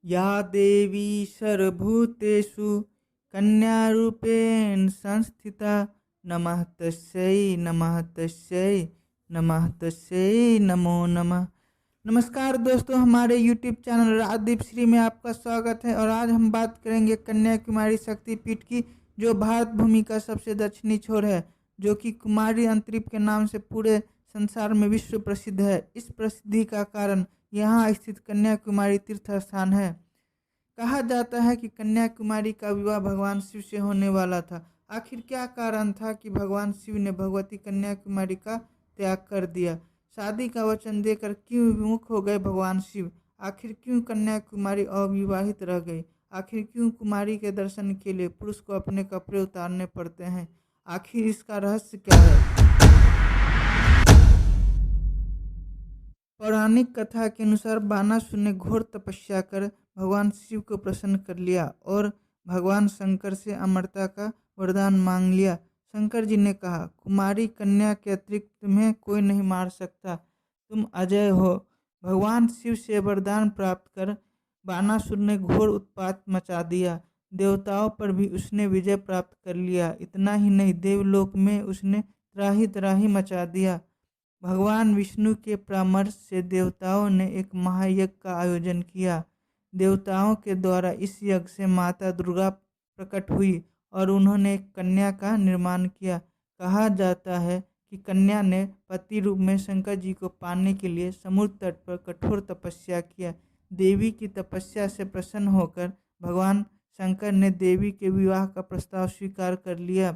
या देवी सर्वभूतेषु कन्यारूपेण संस्थिता नमः तस्यै नमो नमः। नमस्कार दोस्तों, हमारे YouTube चैनल राजदीप श्री में आपका स्वागत है। और आज हम बात करेंगे कन्याकुमारी शक्तिपीठ की, जो भारत भूमि का सबसे दक्षिणी छोर है, जो कि कुमारी अंतरीप के नाम से पूरे संसार में विश्व प्रसिद्ध है। इस प्रसिद्धि का कारण यहाँ स्थित कन्याकुमारी तीर्थ स्थान है। कहा जाता है कि कन्याकुमारी का विवाह भगवान शिव से होने वाला था। आखिर क्या कारण था कि भगवान शिव ने भगवती कन्याकुमारी का त्याग कर दिया? शादी का वचन देकर क्यों विमुख हो गए भगवान शिव? आखिर क्यों कन्याकुमारी अविवाहित रह गई? आखिर क्यों कुमारी के दर्शन के लिए पुरुष को अपने कपड़े उतारने पड़ते हैं? आखिर इसका रहस्य क्या है? पौराणिक कथा के अनुसार बानासुर ने घोर तपस्या कर भगवान शिव को प्रसन्न कर लिया और भगवान शंकर से अमरता का वरदान मांग लिया। शंकर जी ने कहा, कुमारी कन्या के अतिरिक्त तुम्हें कोई नहीं मार सकता, तुम अजय हो। भगवान शिव से वरदान प्राप्त कर बानासुर ने घोर उत्पात मचा दिया। देवताओं पर भी उसने विजय प्राप्त कर लिया। इतना ही नहीं, देवलोक में उसने त्राही त्राही मचा दिया। भगवान विष्णु के परामर्श से देवताओं ने एक महायज्ञ का आयोजन किया। देवताओं के द्वारा इस यज्ञ से माता दुर्गा प्रकट हुई और उन्होंने एक कन्या का निर्माण किया। कहा जाता है कि कन्या ने पति रूप में शंकर जी को पाने के लिए समुद्र तट पर कठोर तपस्या किया। देवी की तपस्या से प्रसन्न होकर भगवान शंकर ने देवी के विवाह का प्रस्ताव स्वीकार कर लिया।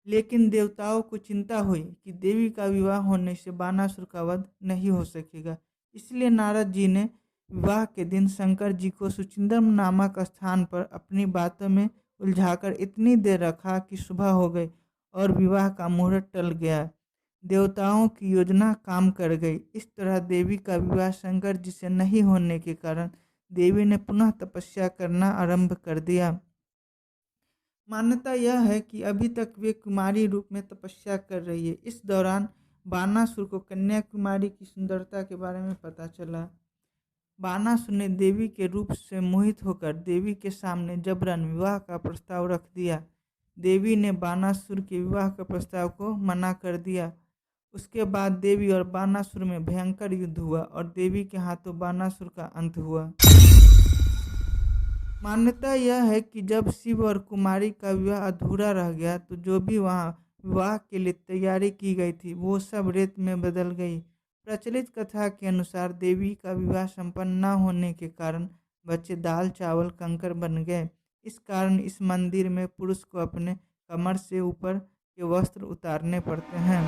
लेकिन देवताओं को चिंता हुई कि देवी का विवाह होने से बानासुर का वध नहीं हो सकेगा। इसलिए नारद जी ने विवाह के दिन शंकर जी को सुचिंद्रम नामक स्थान पर अपनी बातों में उलझाकर इतनी देर रखा कि सुबह हो गई और विवाह का मुहूर्त टल गया। देवताओं की योजना काम कर गई। इस तरह देवी का विवाह शंकर जी से नहीं होने के कारण देवी ने पुनः तपस्या करना आरंभ कर दिया। मान्यता यह है कि अभी तक वे कुमारी रूप में तपस्या कर रही है। इस दौरान बानासुर को कन्याकुमारी की सुंदरता के बारे में पता चला। बानासुर ने देवी के रूप से मोहित होकर देवी के सामने जबरन विवाह का प्रस्ताव रख दिया। देवी ने बानासुर के विवाह के प्रस्ताव को मना कर दिया। उसके बाद देवी और बानासुर में भयंकर युद्ध हुआ और देवी के हाथों बानासुर का अंत हुआ। मान्यता यह है कि जब शिव और कुमारी का विवाह अधूरा रह गया तो जो भी वहाँ विवाह के लिए तैयारी की गई थी वो सब रेत में बदल गई। प्रचलित कथा के अनुसार देवी का विवाह संपन्न न होने के कारण बच्चे दाल चावल कंकर बन गए। इस कारण इस मंदिर में पुरुष को अपने कमर से ऊपर के वस्त्र उतारने पड़ते हैं।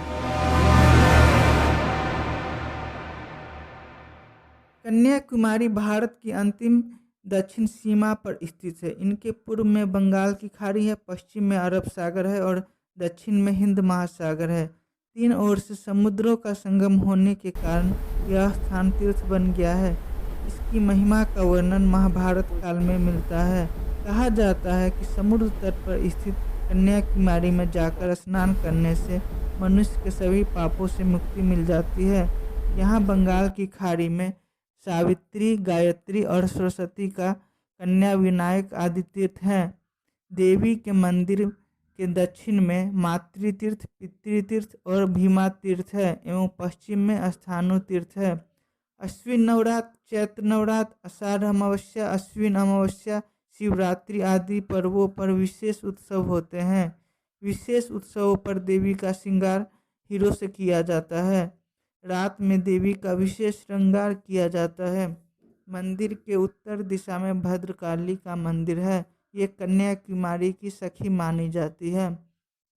कन्याकुमारी भारत की अंतिम दक्षिण सीमा पर स्थित है। इनके पूर्व में बंगाल की खाड़ी है, पश्चिम में अरब सागर है और दक्षिण में हिंद महासागर है। तीन ओर से समुद्रों का संगम होने के कारण यह स्थान तीर्थ बन गया है। इसकी महिमा का वर्णन महाभारत काल में मिलता है। कहा जाता है कि समुद्र तट पर स्थित कन्याकुमारी में जाकर स्नान करने से मनुष्य के सभी पापों से मुक्ति मिल जाती है। यहाँ बंगाल की खाड़ी में सावित्री, गायत्री और सरस्वती का कन्या विनायक आदि तीर्थ हैं। देवी के मंदिर के दक्षिण में मातृ तीर्थ, पितृ तीर्थ और भीमा तीर्थ है एवं पश्चिम में स्थानु तीर्थ है। अश्विन नवरात्र, चैत्र नवरात्र, आषाढ़ अमावस्या, अश्विन अमावस्या, शिवरात्रि आदि पर्वों पर विशेष उत्सव होते हैं। विशेष उत्सवों पर देवी का श्रृंगार हीरों से किया जाता है। रात में देवी का विशेष श्रृंगार किया जाता है। मंदिर के उत्तर दिशा में भद्रकाली का मंदिर है। ये कन्याकुमारी की सखी मानी जाती है।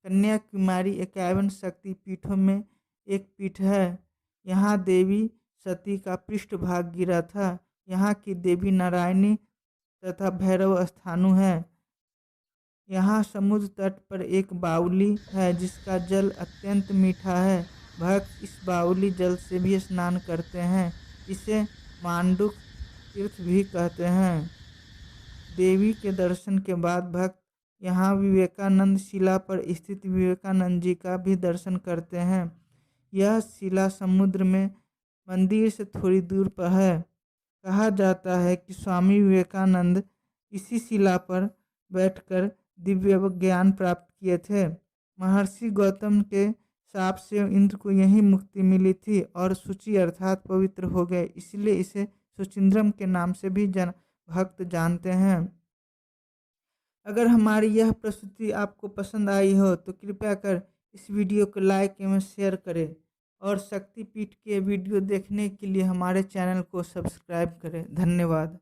कन्याकुमारी 51 शक्ति पीठों में एक पीठ है। यहाँ देवी सती का पृष्ठभाग गिरा था। यहाँ की देवी नारायणी तथा भैरव स्थानु है। यहाँ समुद्र तट पर एक बावली है जिसका जल अत्यंत मीठा है। भक्त इस बावली जल से भी स्नान करते हैं। इसे मांडुक तीर्थ भी कहते हैं। देवी के दर्शन के बाद भक्त यहाँ विवेकानंद शिला पर स्थित विवेकानंद जी का भी दर्शन करते हैं। यह शिला समुद्र में मंदिर से थोड़ी दूर पर है। कहा जाता है कि स्वामी विवेकानंद इसी शिला पर बैठकर दिव्य ज्ञान प्राप्त किए थे। महर्षि गौतम के शाप से इंद्र को यही मुक्ति मिली थी और शुचि अर्थात पवित्र हो गए, इसलिए इसे सुचिंद्रम के नाम से भी भक्त जानते हैं। अगर हमारी यह प्रस्तुति आपको पसंद आई हो तो कृपया कर इस वीडियो को लाइक एवं शेयर करें और शक्तिपीठ के वीडियो देखने के लिए हमारे चैनल को सब्सक्राइब करें। धन्यवाद।